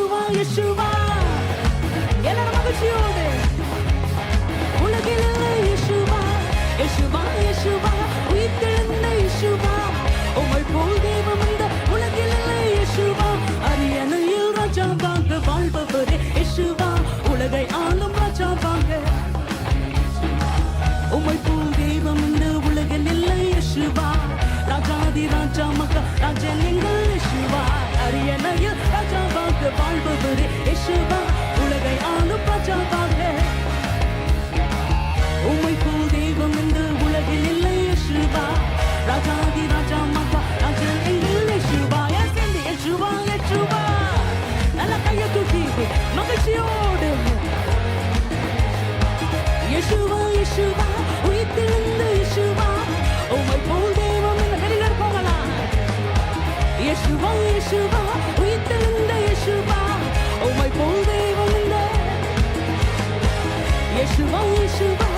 யேசுவா யேசுவா எல்லாரும் மகிழ்ச்சியோடு உலகில் இல்லை யேசுவா யேசுவா யேசுவா உயிர்த்தெழுந்த யேசுவா உம்மை போல் தெய்வம் இந்த உலகில் இல்லை யேசுவா அரியணையில் ராஜாவாக வாழ்பவரே யேசுவா உலகை ஆளும் ராஜாவாக உம்மை போல் தெய்வம் இந்த உலகில் இல்லை யேசுவா ராஜாதி ராஜா மகா ராஜன் எங்கள் யேசுவா அரியணையில் ராஜாவாக வாழ்பவரே யேசுவா உலகை ஆளும் ராஜாவாக உம்மை போல் தெய்வம் இந்த உலகில் இல்லை யேசுவா ராஜாதி ராஜா மகா ராஜன் எங்கள் யேசுவா சேர்ந்து யேசுவா யேசுவா நல்ல கையை தூக்கி மகிழ்ச்சியோடு யேசுவா யேசுவா உயிர்த்தெழுந்த யேசுவா உம்மை போல் தெய்வம் இந்த வெளியில் போகலாம் யேசுவா யேசுவா உயிர்த்தெழுந்த யேசுவா உம்மை போல் தெய்வம் இந்த யேசுவா யேசுவா